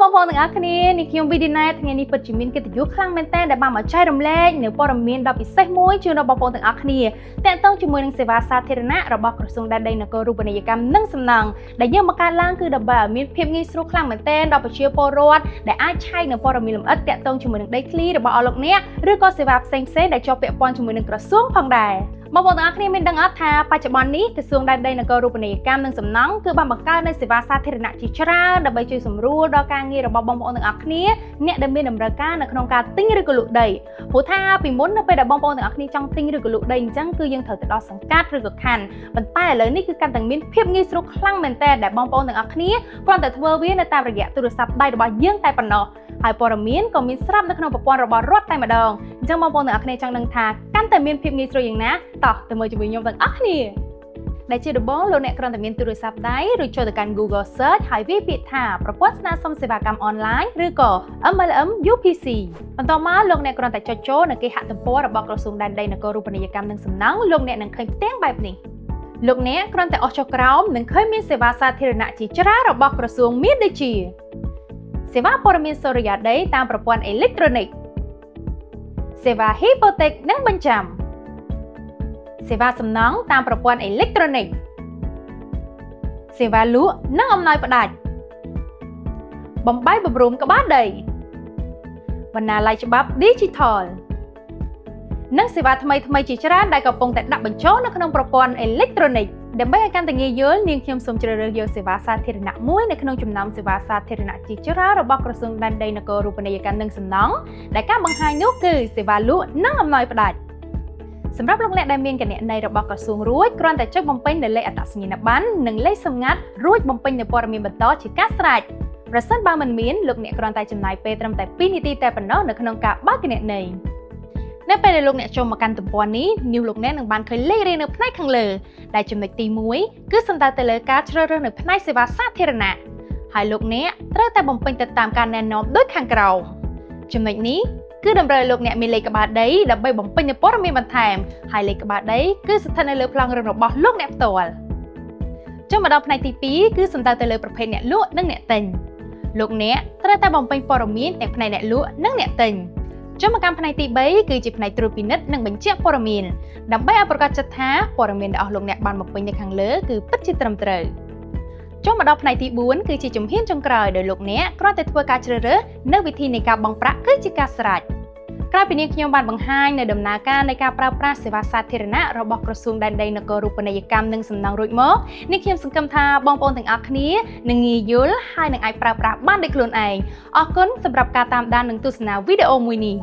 បងប្អូនទាំងអស់គ្នានេះខ្ញុំវីឌីណែថ្ងៃនេះពិតជាមានកិត្តិយសខ្លាំងមែនតើដែលបានមកចែករំលែកនៅព័ត៌មានដ៏ពិសេសមួយជូនដល់បងប្អូនទាំងអស់គ្នាទាក់ទងជាមួយនឹងសេវាសាធារណៈរបស់ក្រសួងដែនដីនគររូបនីយកម្មនិងសំណង់ដែលយើងបង្កើតឡើងគឺដើម្បីឲ្យមានភាពងាយស្រួលខ្លាំងមែនតើដល់ប្រជាពលរដ្ឋដែលអាចឆែកនៅព័ត៌មានលម្អិតទាក់ទងជាមួយនឹងដីធ្លីរបស់អស់លោកអ្នកឬក៏សេវាផ្សេងៗដែលជាប់ពាក់ព័ន្ធជាមួយនឹងក្រសួងផងដែរបងប្អូនទាំងអស់គ្នាមានដឹងអត់ថាបច្ចុប្បន្ននេះក្រសួងដែនដីនគររូបនីយកម្មនិងសំណង់គឺបានបង្កើតនូវសេវាសាធារណៈជាច្រើនដើម្បីជួយសម្រួលដល់ការងាររបស់បងប្អូនទាំងអស់គ្នាអ្នកដែលមានតម្រូវការនៅក្នុងការទិញឬក៏លក់ដីព្រោះថាពីមុននៅពេលដែលបងប្អូនទាំងអស់គ្នាចង់ទិញឬក៏លក់ដីអញ្ចឹងគឺយើងត្រូវទៅដល់សង្កាត់ឬក៏ខណ្ឌប៉ុន្តែឥឡូវនេះគឺកាន់តែមានភាពងាយស្រួលខ្លាំងមែនតើដែលបងប្អូនទាំងអស់គ្នាគ្រាន់តែធ្វើវានៅតាមរយៈទូរស័ព្ទដៃរបស់យើងតែប៉ុណ្ណោះហើយព័ត៌មានក៏មានស្រាប់នៅក្នុងប្រព័ន្ធរបស់រដ្ឋតែម្ដងអញ្ចឹងបងប្អូនទាំងអស់គ្នាចង់ដឹងថាកាន់តែមានភាពងាយស្រួលយ៉ាងណាតោះទៅមើលជាមួយខ្ញុំទាំងអស់គ្នាដែលជាដំបូងលោកអ្នកគ្រាន់តែមានទូរស័ព្ទដៃឬចូលទៅកាន់ Google Search ហើយវាយពាក្យថាប្រព័ន្ធស្នើសុំសេវាកម្មអនឡាញឬក៏ MLM UPC បន្ទាប់មកលោកអ្នកគ្រាន់តែចុចចូលនៅគេហទំព័ររបស់ក្រសួងដែនដីនគររូបនីយកម្មនិងសំណង់លោកអ្នកនឹងឃើញផ្ទាំងបែបនេះលោកអ្នកគ្រាន់តែអស់ចុះក្រោមនឹងឃើញមានសេវាសាធារណៈជាច្រើនរបស់ក្រសួងមានដូចជាសេវាព័ត៌មានសុរិយាដីតាមប្រព័ន្ធអេឡិចត្រូនិកសេវាហ៊ីប៉ូតេកនិងបញ្ចាំសេវាសំណង់តាមប្រព័ន្ធអេឡិចត្រូនិកសេវាលក់និងអំណោយផ្ដាច់បំបីបម្រុំក្បាលដីបណ្ណាល័យច្បាប់ Digital និងសេវាថ្មីៗជាច្រើនដែលកំពុងតែដាក់បញ្ចូលនៅក្នុងប្រព័ន្ធអេឡិចត្រូនិកដើម្បីឲ្យកាន់តែងាយយល់នាងខ្ញុំសូមជ្រើសរើសយកសេវាសាធារណៈមួយនៅក្នុងចំណោមសេវាសាធារណៈជាច្រើនរបស់ក្រសួងដែនដីនគររូបនីយកម្មនិងសំណង់ដែលការបង្ហាញនោះគឺសេវាលក់និងអំណោយផ្ដាច់សម្រាប់លោកអ្នកដែលមានគណនីរបស់ក្រសួងរួចគ្រាន់តែចុចបំពេញនៅលេខអត្តសញ្ញាណប័ណ្ណនិងលេខសម្ងាត់រួចបំពេញនៅព័ត៌មានបន្តជាការស្រេចប្រសិនបើមិនមានលោកអ្នកគ្រាន់តែចំណាយពេលត្រឹមតែ2នាទីតែប៉ុណ្ណោះនៅក្នុងការបើកគណនីនៅពេលដែលលោកអ្នកចូលមកកាន់ទំព័រនេះញូវលោកអ្នកនឹងបានឃើញលេខរៀងនៅផ្នែកខាងលើដែលចំណុចទី1គឺសំដៅទៅលើការជ្រើសរើសនៅផ្នែកសេវាសាធារណៈហើយលោកអ្នកត្រូវតែបំពេញទៅតាមការណែនាំដូចខាងក្រោមចំណុចនេះគឺតម្រូវឲ្យលោកអ្នកមានលេខក្បាលដីដើម្បីបំពេញនូវព័ត៌មានបន្ថែមហើយលេខក្បាលដីគឺស្ថិតនៅលើប្លង់រឿងរបស់លោកអ្នកផ្ទាល់ចុះមកដល់ផ្នែកទី2គឺសំដៅទៅលើប្រភេទអ្នកលក់និងអ្នកទិញលោកអ្នកត្រូវតែបំពេញព័ត៌មានទាំងផ្នែកអ្នកលក់និងអ្នកទិញចុះមកកាន់ផ្នែកទី3គឺជាផ្នែកត្រួតពិនិត្យនិងបញ្ជាក់ព័ត៌មានដើម្បីឲ្យប្រកាសចិត្តថាព័ត៌មានដែលអស់លោកអ្នកបានបំពេញនៅខាងលើគឺពិតជាត្រឹមត្រូវចុះមកដល់ផ្នែកទី4គឺជាជំហានចុងក្រោយដោយលោកអ្នកគ្រាន់តែធ្វើការជ្រើសរើសនៅវិធីនៃការបង់ប្រាក់គឺជាការស្រេចក្រោយពីនេះខ្ញុំបានបង្ហាញនៅដំណើរការនៃការប្រើប្រាស់សេវាសាធារណៈរបស់ក្រសួងដែនដីនគររូបនីយកម្មនិងសំណង់រួចមកនេះខ្ញុំសង្ឃឹមថាបងប្អូនទាំងអស់គ្នានឹងងាយយល់ហើយនឹងអាចប្រើប្រាស់បានដោយខ្លួនឯងអរគុណសម្រាប់ការតាមដាននិងទស្សនាវីដេអូមួយនេះ